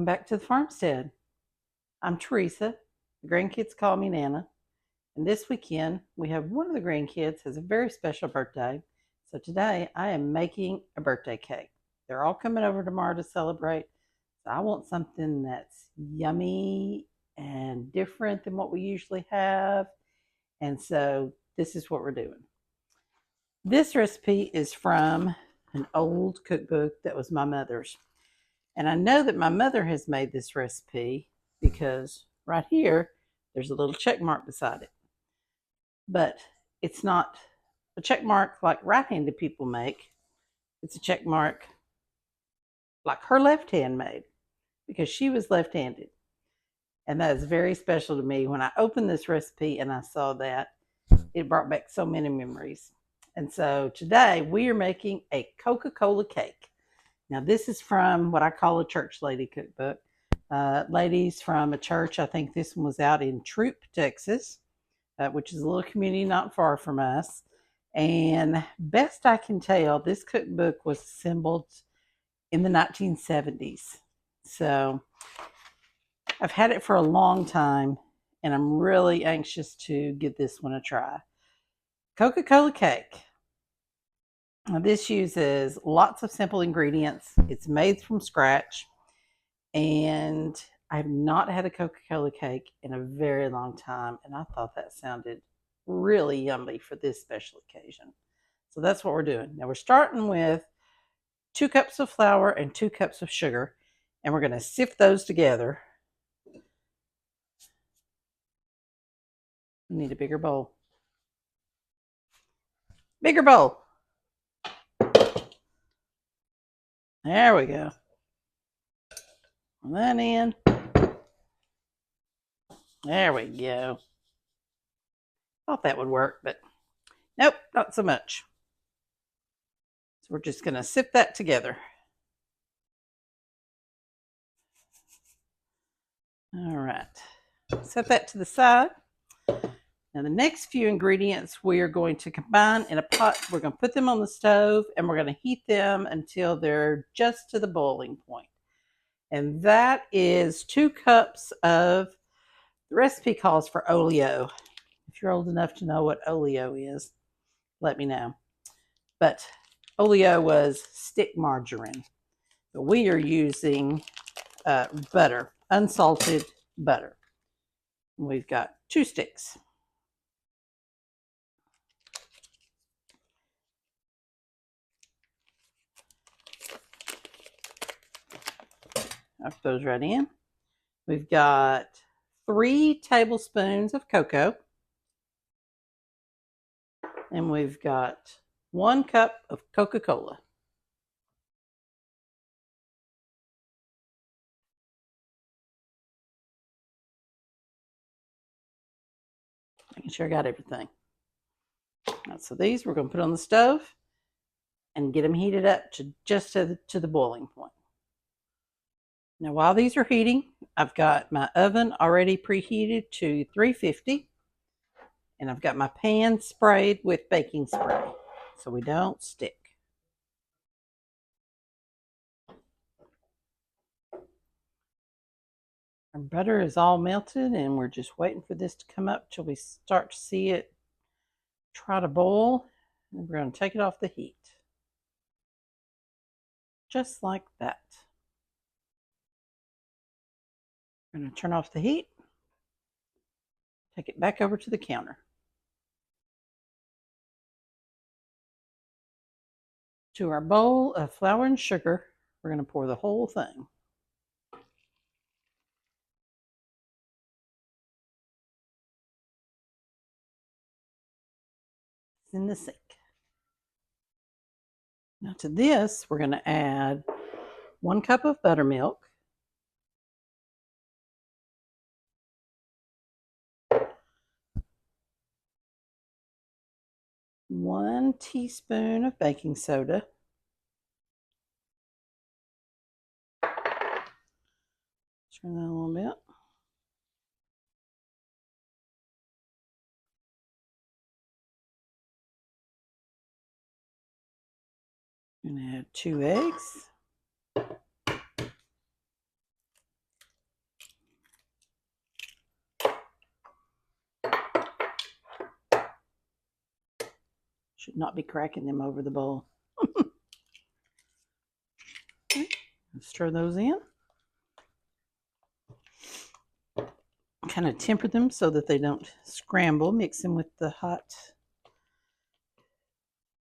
Welcome back to the Farmstead. I'm Teresa. The grandkids call me Nana. And this weekend, we have one of the grandkids has a very special birthday. So today, I am making a birthday cake. They're all coming over tomorrow to celebrate. So I want something that's yummy and different than what we usually have. And so this is what we're doing. This recipe is from an old cookbook that was my mother's. And I know that my mother has made this recipe because right here, there's a little check mark beside it. But it's not a check mark like right-handed people make. It's a check mark like her left hand made because she was left-handed. And that is very special to me. When I opened this recipe and I saw that, it brought back so many memories. And so today we are making a Coca-Cola cake. Now, this is from what I call a church lady cookbook. Ladies from a church, I think this one was out in Troop, Texas, which is a little community not far from us. And best I can tell, this cookbook was assembled in the 1970s. So I've had it for a long time, and I'm really anxious to give this one a try. Coca-Cola Cake. Now, this uses lots of simple ingredients. It's made from scratch, and I have not had a Coca-Cola cake in a very long time, and I thought that sounded really yummy for this special occasion. So that's what we're doing. Now we're starting with 2 cups of flour and 2 cups of sugar, and we're going to sift those together. We need a bigger bowl. Bigger bowl. There we go. Put that in. There we go. Thought that would work, but nope, not so much. So we're just going to sift that together. All right. Set that to the side. Now the next few ingredients we are going to combine in a pot. We're going to put them on the stove and we're going to heat them until they're just to the boiling point. And that is 2 cups of, the recipe calls for oleo. If you're old enough to know what oleo is, let me know. But oleo was stick margarine. But we are using butter, unsalted butter. We've got 2 sticks. I'll put those right in. We've got 3 tablespoons of cocoa. And we've got 1 cup of Coca-Cola. Making sure I got everything. Right, so these we're going to put on the stove and get them heated up to just to the boiling point. Now while these are heating, I've got my oven already preheated to 350, and I've got my pan sprayed with baking spray so we don't stick. Our butter is all melted and we're just waiting for this to come up till we start to see it try to boil, and we're going to take it off the heat. Just like that. I'm going to turn off the heat, take it back over to the counter. To our bowl of flour and sugar, we're going to pour the whole thing. It's in the sink. Now to this, we're going to add 1 cup of buttermilk, 1 teaspoon of baking soda, turn that a little bit, and add 2 eggs, Should not be cracking them over the bowl. Okay. Stir those in. Kind of temper them so that they don't scramble. Mix them with the hot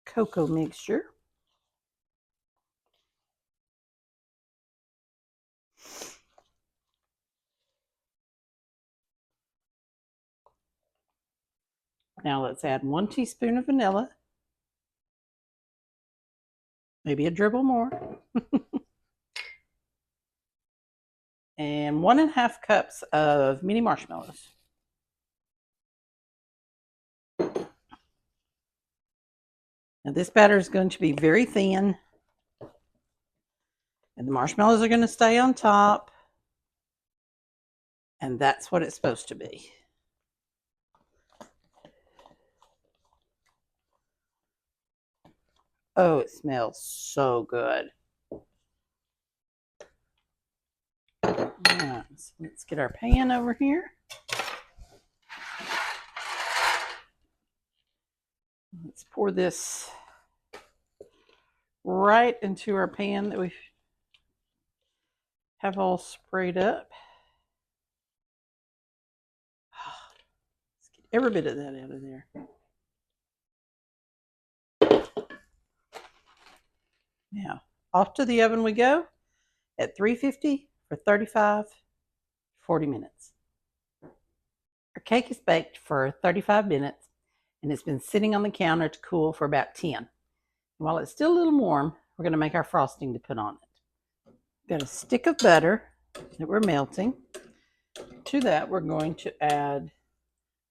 cocoa mixture. Now let's add 1 teaspoon of vanilla. Maybe a dribble more. And 1.5 cups of mini marshmallows. Now this batter is going to be very thin. And the marshmallows are going to stay on top. And that's what it's supposed to be. Oh, it smells so good. Right, so let's get our pan over here. Let's pour this right into our pan that we have all sprayed up. Let's get every bit of that out of there. Now, off to the oven we go at 350 for 40 minutes. Our cake is baked for 35 minutes and it's been sitting on the counter to cool for about 10. And while it's still a little warm, we're going to make our frosting to put on it. We've got a stick of butter that we're melting. To that, we're going to add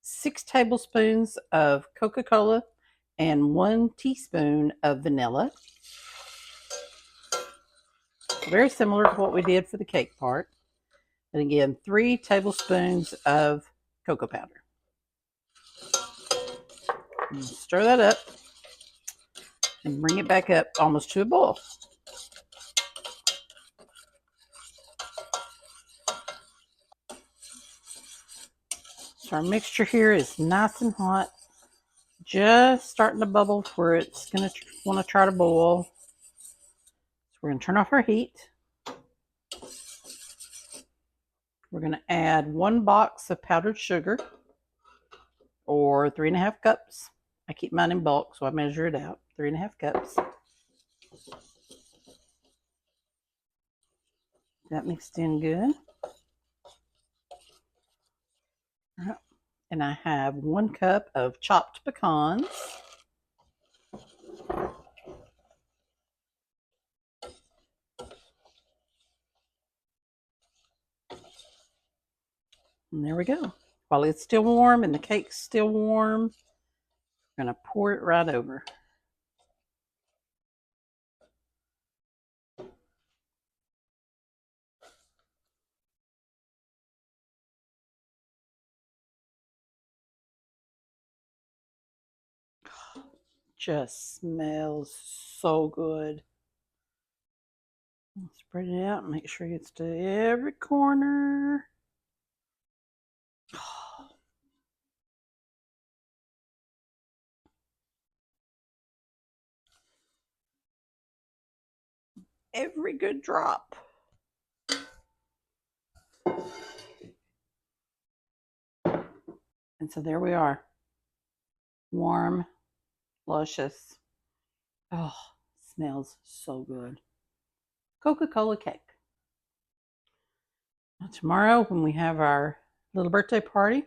6 tablespoons of Coca-Cola and 1 teaspoon of vanilla. Very similar to what we did for the cake part. And again, 3 tablespoons of cocoa powder. And stir that up and bring it back up almost to a boil. So our mixture here is nice and hot, just starting to bubble where it's going to want to try to boil. So we're going to turn off our heat. We're going to add 1 box of powdered sugar, or 3.5 cups. I keep mine in bulk, so I measure it out. 3.5 cups. That mixed in good. All right. And I have 1 cup of chopped pecans. And there we go. While it's still warm and the cake's still warm, I'm going to pour it right over. Just smells so good. Spread it out and make sure it gets to every corner. Every good drop. And so there we are. Warm, luscious. Oh, smells so good. Coca-Cola cake. Now, tomorrow, when we have our little birthday party,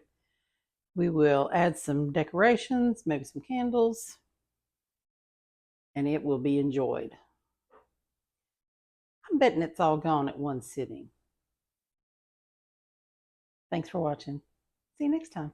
we will add some decorations, maybe some candles, and it will be enjoyed. I'm betting it's all gone at one sitting. Thanks for watching. See you next time.